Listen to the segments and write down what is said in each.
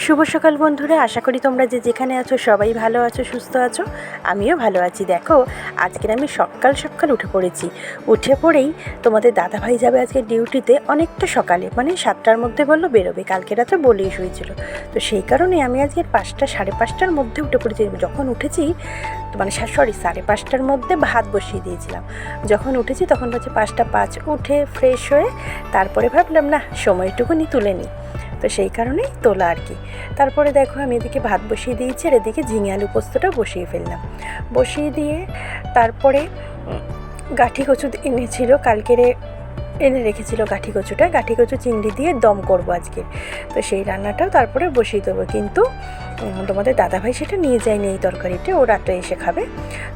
শুভ সকাল বন্ধুরা, আশা করি তোমরা যে যেখানে আছো সবাই ভালো আছো, সুস্থ আছো। আমিও ভালো আছি। দেখো, আজকের আমি সকাল সকাল উঠে পড়েছি। উঠে পড়েই তোমাদের দাদাভাই যাবে আজকে ডিউটিতে অনেকটা সকালে, মানে 7টার মধ্যে বললো বেরোবে। কালকে রাতে বলেই শুয়েছিল, তো সেই কারণে আমি আজকে 5টা সাড়ে 5টার মধ্যে উঠে পড়েছি। যখন উঠেছি মানে সাড়ে 5টার মধ্যে ভাত বসিয়ে দিয়েছিলাম। যখন উঠেছি তখন হচ্ছে 5টা 5। উঠে ফ্রেশ হয়ে তারপরে ভাবলাম না সময়টুকুনি তুলে নিই, তো সেই কারণেই তোলা আর কি। তারপরে দেখো আমি এদিকে ভাত বসিয়ে দিয়েছি আর এদিকে ঝিঙে আলু পোস্তটা বসিয়ে ফেললাম। বসিয়ে দিয়ে তারপরে গাঠি কচু এনেছিল, কালকেরে এনে রেখেছিল গাঠি কচু চিংড়ি দিয়ে দম করব আজকে। তো সেই রান্নাটাও তারপরে বসিয়ে দেবো, কিন্তু তোমাদের দাদাভাই সেটা নিয়ে যায়নি এই তরকারিটা, ও রাত্রে এসে খাবে।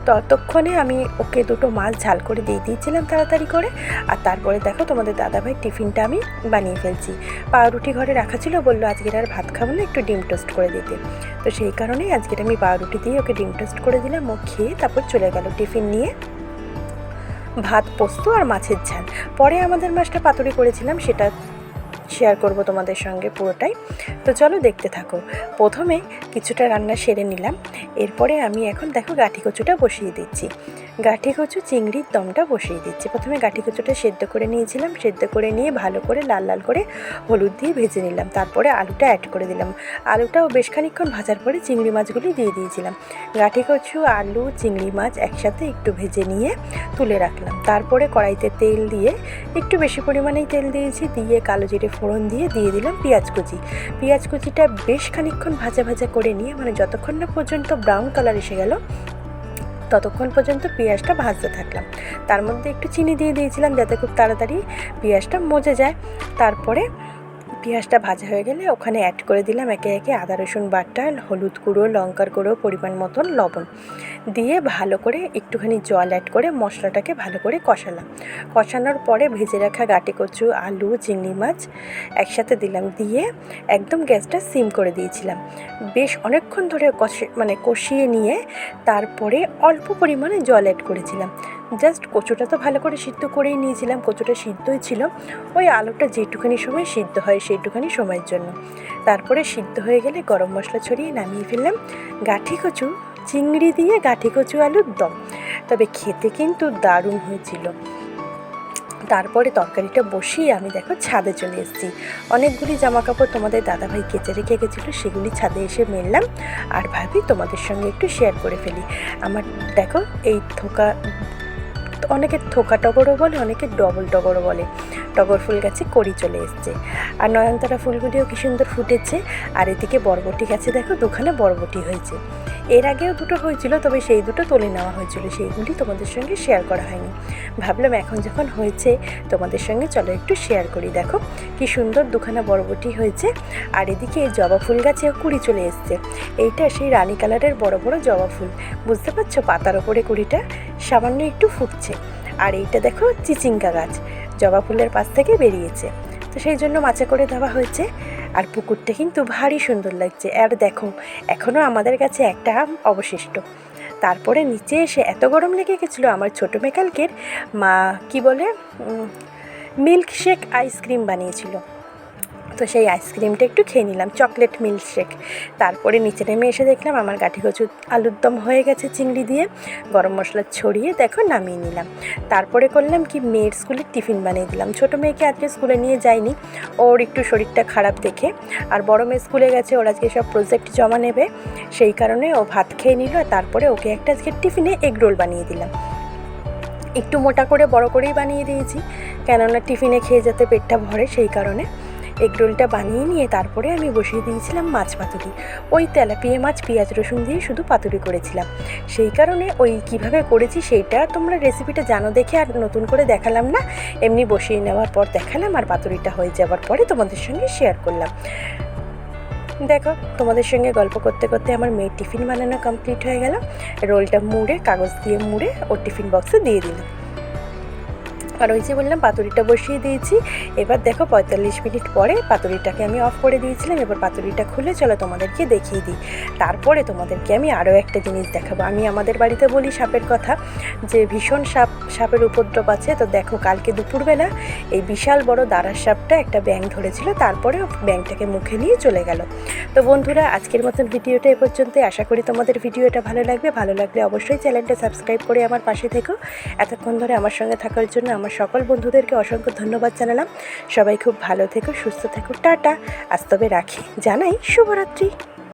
ততক্ষণে আমি ওকে দুটো মাছ ঝাল করে দিয়ে দিয়েছিলাম তাড়াতাড়ি করে। আর তারপরে দেখো তোমাদের দাদাভাই টিফিনটা আমি বানিয়ে ফেলছি। পাউরুটি ঘরে রাখা ছিল, বললো আজকের আর ভাত খাবো না, একটু ডিম টোস্ট করে দিতে। তো সেই কারণেই আজকের আমি পাউরুটি দিয়ে ওকে ডিম টোস্ট করে দিলাম। ও খেয়ে তারপর চলে গেল টিফিন নিয়ে। ভাত, পোস্ত আর মাছের ঝাল। পরে আমাদের মাছটা পাতুরি করেছিলাম, সেটা শেয়ার করব তোমাদের সঙ্গে পুরোটাই। তো চলো দেখতে থাকো। প্রথমে কিছুটা রান্না সেরে নিলাম, এরপরে আমি এখন দেখো গাঠি কচুটা বসিয়ে দিচ্ছি। গাঠি কচু চিংড়ির দমটা বসিয়ে দিচ্ছি। প্রথমে গাঠি কচুটা সেদ্ধ করে নিয়েছিলাম, সেদ্ধ করে নিয়ে ভালো করে লাল লাল করে হলুদ দিয়ে ভেজে নিলাম। তারপরে আলুটা অ্যাড করে দিলাম। আলুটাও বেশ খানিকক্ষণ ভাজার পরে চিংড়ি মাছগুলি দিয়ে দিয়েছিলাম। গাঠি কচু, আলু, চিংড়ি মাছ একসাথে একটু ভেজে নিয়ে তুলে রাখলাম। তারপরে কড়াইতে তেল দিয়ে, একটু বেশি পরিমাণেই তেল দিয়েছি, দিয়ে কালো জিরে ফোড়ন দিয়ে দিলাম পেঁয়াজ কুচিটা বেশ খানিকক্ষণ ভাজা ভাজা করে নিয়ে, মানে যতক্ষণ না পর্যন্ত ব্রাউন কালার এসে গেল ততক্ষণ পর্যন্ত পেঁয়াজটা ভাজতে থাকলাম। তার মধ্যে একটু চিনি দিয়ে দিয়েছিলাম যাতে খুব তাড়াতাড়ি পেঁয়াজটা মজে যায়। তারপরে পেঁয়াজটা ভাজা হয়ে গেলে ওখানে অ্যাড করে দিলাম একে একে আদা রসুন বাটা, হলুদ গুঁড়ো, লঙ্কার গুঁড়ো, পরিমাণ মতন লবণ দিয়ে ভালো করে একটুখানি জল অ্যাড করে মশলাটাকে ভালো করে কষালাম। কষানোর পরে ভেজে রাখা গাঁটি কচু, আলু, চিংড়ি মাছ একসাথে দিলাম, দিয়ে একদম গ্যাসটা সিম করে দিয়েছিলাম। বেশ অনেকক্ষণ ধরে কষিয়ে নিয়ে তারপরে অল্প পরিমাণে জল অ্যাড করেছিলাম। জাস্ট কচুটা তো ভালো করে সিদ্ধ করেই নিয়েছিলাম, কচুটা সিদ্ধই ছিল, ওই আলুটা যেটুখানি সময় সিদ্ধ হয় সেইটুখানি সময়ের জন্য। তারপরে সিদ্ধ হয়ে গেলে গরম মশলা ছড়িয়ে নামিয়ে ফেললাম। গাঁঠি কচু চিংড়ি দিয়ে গাঁঠি কচু আলুর দম, তবে খেতে কিন্তু দারুণ হয়েছিল। তারপরে তরকারিটা বসিয়ে আমি দেখো ছাদে চলে এসেছি। অনেকগুলি জামাকাপড় তোমাদের দাদাভাই কেচে রেখে গেছিলো, সেগুলি ছাদে এসে মেললাম আর ভাবি তোমাদের সঙ্গে একটু শেয়ার করে ফেলি। আমার দেখো এই অনেকে থোকা টগরও বলে, অনেকে ডবল টগরও বলে। টগর ফুল গাছে কড়ি চলে এসছে, আর নয়নতারা ফুলগুলিও কি সুন্দর ফুটেছে। আর এদিকে বরবটি গাছে দেখো দুখানে বরবটি হয়েছে। এর আগেও দুটো হয়েছিল, তবে সেই দুটো তুলে নেওয়া হয়েছিল, সেইগুলি তোমাদের সঙ্গে শেয়ার করা হয়নি। ভাবলাম এখন যখন হয়েছে তোমাদের সঙ্গে চলো একটু শেয়ার করি। দেখো কি সুন্দর দুখানা বরবটি হয়েছে। আর এদিকে জবা ফুল গাছেও কুড়ি চলে এসছে। এইটা সেই রানী কালারের বড় বড় জবা ফুল, বুঝতে পারছো, পাতার ওপরে কুড়িটা সামান্য একটু ফুটছে। আর এইটা দেখো চিচিঙ্গা গাছ, জবা ফুলের পাশ থেকে বেরিয়েছে, তো সেই জন্য মাচা করে দেওয়া হয়েছে। আর পুকুরটা কিন্তু ভারী সুন্দর লাগছে। আর দেখো এখনও আমাদের কাছে একটা আম অবশিষ্ট। তারপরে নিচে এসে এত গরম লেগে গেছিলো, আমার ছোটো মেকালকের মা কি বলে মিল্কশেক আইসক্রিম বানিয়েছিল, তো সেই আইসক্রিমটা একটু খেয়ে নিলাম, চকলেট মিল্কশেক। তারপরে নিচে নেমে এসে দেখলাম আমার গাঁঠি কচু আলুর দম হয়ে গেছে চিংড়ি দিয়ে, গরম মশলা ছড়িয়ে দেখো নামিয়ে নিলাম। তারপরে করলাম কি, মেয়ের স্কুলে টিফিন বানিয়ে দিলাম। ছোটো মেয়েকে আজকে স্কুলে নিয়ে যাইনি, ওর একটু শরীরটা খারাপ দেখে। আর বড় মেয়ে স্কুলে গেছে, ওর আজকে সব প্রজেক্ট জমা নেবে, সেই কারণে ও ভাত খেয়ে নিল। তারপরে ওকে একটা আজকে টিফিনে এগ রোল বানিয়ে দিলাম। একটু মোটা করে বড় করেই বানিয়ে দিয়েছি, কেননা টিফিনে খেয়ে যাতে পেটটা ভরে, সেই কারণে। এগরোলটা বানিয়ে নিয়ে তারপরে আমি বসিয়ে দিয়েছিলাম মাছ পাতুরি। ওই তেলাপিয়া মাছ পেঁয়াজ রসুন দিয়ে শুধু পাতুরি করেছিলাম, সেই কারণে ওই কিভাবে করেছি সেইটা তোমরা রেসিপিটা জানো দেখে আর নতুন করে দেখালাম না, এমনি বসিয়ে নেওয়ার পর দেখালাম। আর পাতুরিটা হয়ে যাওয়ার পরে তোমাদের সঙ্গে শেয়ার করলাম। দেখো তোমাদের সঙ্গে গল্প করতে করতে আমার মেয়ের টিফিন বানানো কমপ্লিট হয়ে গেল। রোলটা মুড়ে, কাগজ দিয়ে মুড়ে ওর টিফিন বক্সে দিয়ে দিলাম। আর ওই যে বললাম পাতুরিটা বসিয়ে দিয়েছি। এবার দেখো 45 মিনিট পরে পাতুরিটাকে আমি অফ করে দিয়েছিলাম। এবার পাতুরিটা খুলে চলো তোমাদেরকে দেখিয়ে দিই। তারপরে তোমাদেরকে আমি আরও একটা জিনিস দেখাবো। আমি আমাদের বাড়িতে বলি সাপের কথা, যে ভীষণ সাপের উপদ্রব আছে। তো দেখো কালকে দুপুরবেলা এই বিশাল বড় দাঁড়ার সাপটা একটা ব্যাঙ ধরেছিল, তারপরে ব্যাঙটাকে মুখে নিয়ে চলে গেল। তো বন্ধুরা আজকের মতন ভিডিওটা এ পর্যন্তই। আশা করি তোমাদের ভিডিওটা ভালো লাগবে। ভালো লাগলে অবশ্যই চ্যানেলটা সাবস্ক্রাইব করে আমার পাশে থেকো। এতক্ষণ ধরে আমার সঙ্গে থাকার জন্য আমার সকল বন্ধুদেরকে অসংখ্য ধন্যবাদ জানালাম। সবাই খুব ভালো থেকো, সুস্থ থেকো। টাটা। আজ তবে রাখি, জানাই শুভরাত্রি।